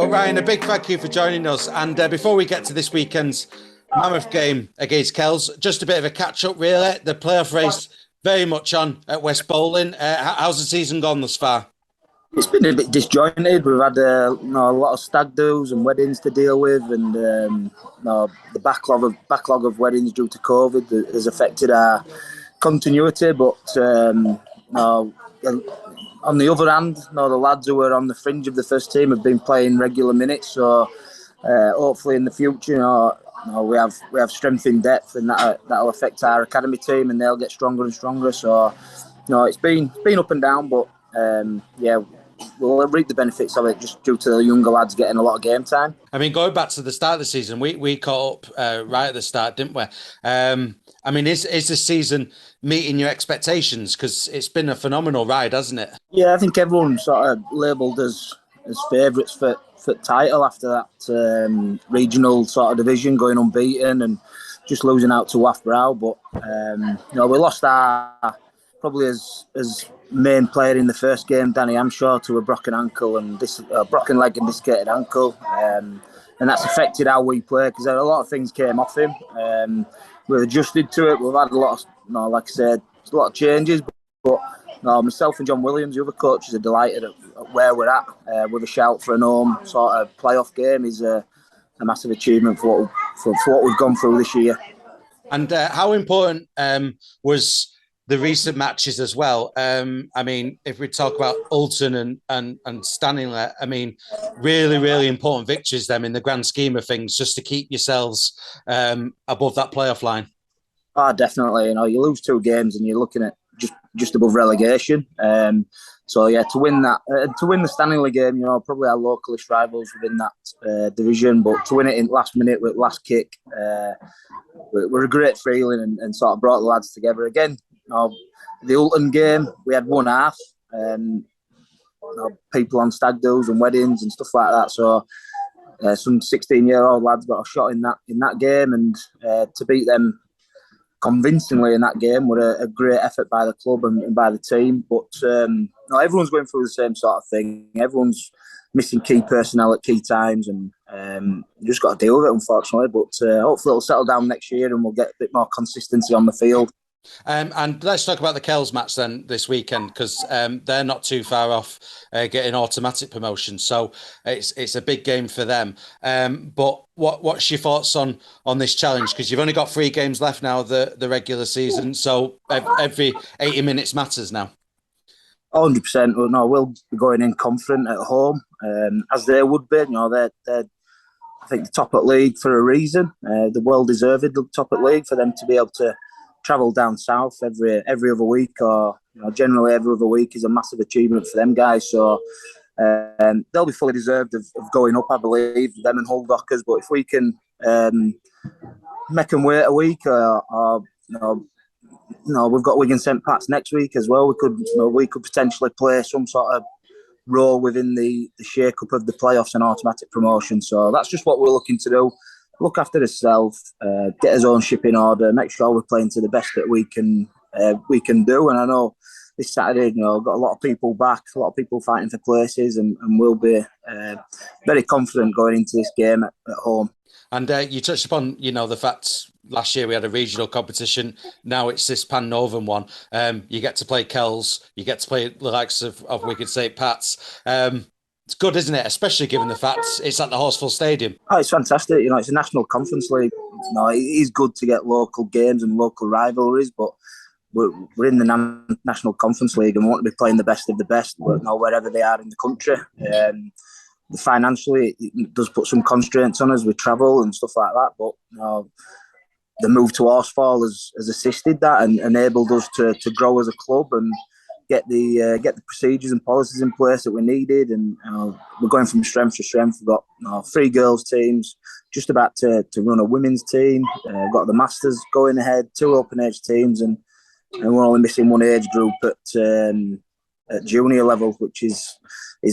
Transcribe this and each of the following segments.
Well, Ryan, a big thank you for joining us. And before we get to this weekend's mammoth game against Kells, just a bit of a catch-up, really. The playoff race very much on at West Bowling. How's the season gone thus far? It's been a bit disjointed. We've had a lot of stag do's and weddings to deal with, and the backlog of weddings due to COVID has affected our continuity. But on the other hand, the lads who are on the fringe of the first team have been playing regular minutes. So hopefully in the future, we have strength in depth, and that'll affect our academy team, and they'll get stronger and stronger. So it's been up and down, but we'll reap the benefits of it just due to the younger lads getting a lot of game time. I mean, going back to the start of the season, we caught up right at the start, didn't we? I mean, is this season meeting your expectations? Because it's been a phenomenal ride, hasn't it? Yeah, I think everyone sort of labelled us as favourites for title after that regional sort of division, going unbeaten and just losing out to Waff Brow. But we lost our probably as main player in the first game, Danny Amshaw, to a broken ankle and broken leg and dislocated ankle, and that's affected how we play because a lot of things came off him. We've adjusted to it. We've had a lot of, like I said, a lot of changes. But myself and John Williams, the other coaches, are delighted at where we're at. With a shout for an home sort of playoff game is a massive achievement for what we've gone through this year. And how important was the recent matches as well? I mean, if we talk about Ulton and Stanley, I mean, really, really important victories them in the grand scheme of things, just to keep yourselves above that playoff line. Oh, definitely. You lose 2 games and you're looking at just above relegation. So yeah, to win the Stanley game, probably our localist rivals within that division, but to win it in last minute with last kick, were a great feeling and sort of brought the lads together again. The Ulton game, we had one half, people on stag do's and weddings and stuff like that. So some 16-year-old lads got a shot in that game, and to beat them convincingly in that game were a great effort by the club and by the team. But everyone's going through the same sort of thing. Everyone's missing key personnel at key times, and you just got to deal with it, unfortunately. But hopefully it'll settle down next year and we'll get a bit more consistency on the field. And let's talk about the Kells match then this weekend, because they're not too far off getting automatic promotion. So it's a big game for them. But what's your thoughts on this challenge? Because you've only got 3 games left now of the regular season. So every 80 minutes matters now. 100%. No, we'll be going in confident at home, as they would be. They're I think the top at league for a reason. The well deserved the top at league for them to be able to travel down south every other week, or generally every other week, is a massive achievement for them guys. So they'll be fully deserved of going up, I believe, them and Hull Dockers. But if we can make them wait a week, or we've got Wigan St Pat's next week as well. We could potentially play some sort of role within the shake-up of the playoffs and automatic promotion. So that's just what we're looking to do. Look after ourselves, get his own ship in order, make sure we're playing to the best that we can do. And I know this Saturday, got a lot of people back, a lot of people fighting for places, and we'll be very confident going into this game at home. And you touched upon, the fact last year we had a regional competition. Now it's this Pan-Northern one. You get to play Kells, you get to play the likes of Wigan St Pat's. It's good, isn't it? Especially given the fact it's at the Horsfall Stadium. Oh, it's fantastic. It's a national conference league. It is good to get local games and local rivalries, but we're in the national conference league and we want to be playing the best of the best, wherever they are in the country. Financially, it does put some constraints on us with travel and stuff like that, but the move to Horsfall has assisted that and enabled us to grow as a club and get the procedures and policies in place that we needed, and we're going from strength to strength. We've got 3 girls teams, just about to run a women's team. We've got the Masters going ahead, 2 open age teams, and we're only missing 1 age group at junior level, which is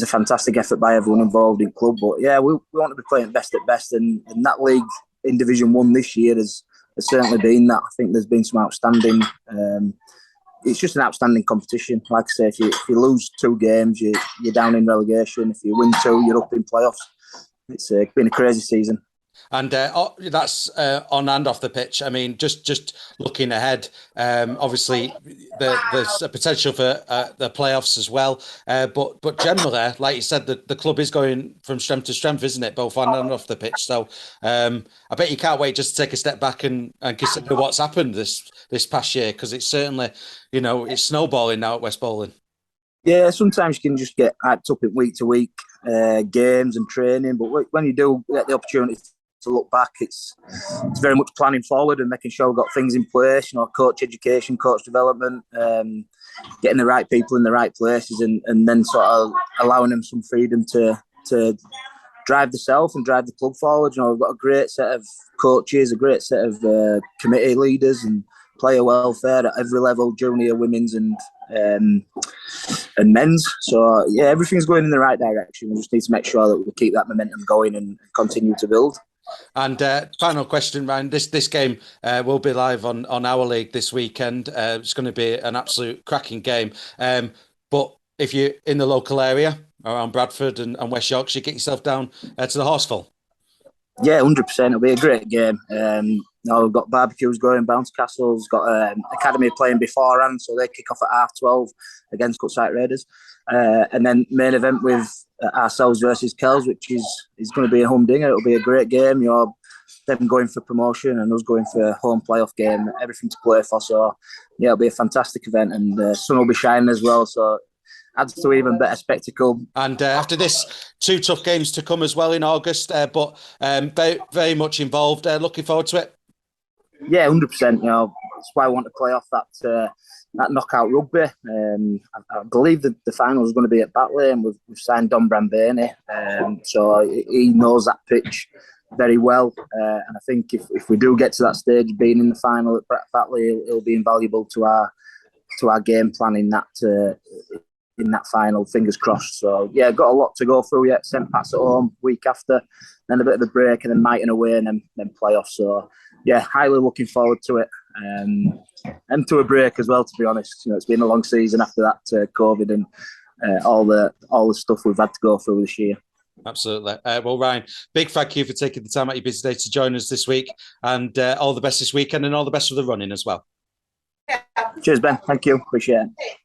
a fantastic effort by everyone involved in club. But yeah, we want to be playing best at best, and that league in Division One this year has certainly been that. I think there's been some outstanding. It's just an outstanding competition. Like I say, if you lose 2 games, you're down in relegation. If you win 2, you're up in playoffs. It's been a crazy season. And that's on and off the pitch. I mean, just looking ahead, obviously there's a potential for the playoffs as well. But generally, like you said, the club is going from strength to strength, isn't it? Both on and off the pitch. So I bet you can't wait just to take a step back and consider what's happened this past year, because it's certainly, it's snowballing now at West Bowling. Yeah, sometimes you can just get hyped up in week to week games and training, but when you do get the opportunity to look back, it's very much planning forward and making sure we've got things in place. Coach education, coach development, getting the right people in the right places, and then sort of allowing them some freedom to drive themselves and drive the club forward. We've got a great set of coaches, a great set of committee leaders, and player welfare at every level, junior, women's, and men's. So yeah, everything's going in the right direction. We just need to make sure that we keep that momentum going and continue to build. And final question, Ryan. This game will be live on our league this weekend. It's going to be an absolute cracking game. But if you're in the local area around Bradford and West Yorkshire, get yourself down to the Horseful. Yeah, 100%. It'll be a great game. We've got barbecues going, bounce castles, got academy playing beforehand, so they kick off at 12:30 against Cutside Raiders, and then main event with ourselves versus Kells, which is going to be a humdinger. It'll be a great game. Them going for promotion and us going for a home playoff game, everything to play for. So yeah, it'll be a fantastic event, and the sun will be shining as well. So adds to even better spectacle. And after this, 2 tough games to come as well in August, but very, very much involved. Looking forward to it. Yeah, 100%. That's why I want to play off that knockout rugby. I believe the final is going to be at Batley, and we've signed Don Brambani, so he knows that pitch very well. And I think if we do get to that stage, being in the final at Batley, it'll be invaluable to our game plan in that final, fingers crossed. So yeah, got a lot to go through yet. St Pat's at home week after, then a bit of a break, and then Mighton away, and then playoffs. So yeah, highly looking forward to it, and to a break as well. To be honest, it's been a long season after that COVID and all the stuff we've had to go through this year. Absolutely. Well, Ryan, big thank you for taking the time out of your busy day to join us this week, and all the best this weekend, and all the best for the running as well. Cheers, Ben. Thank you. Appreciate it.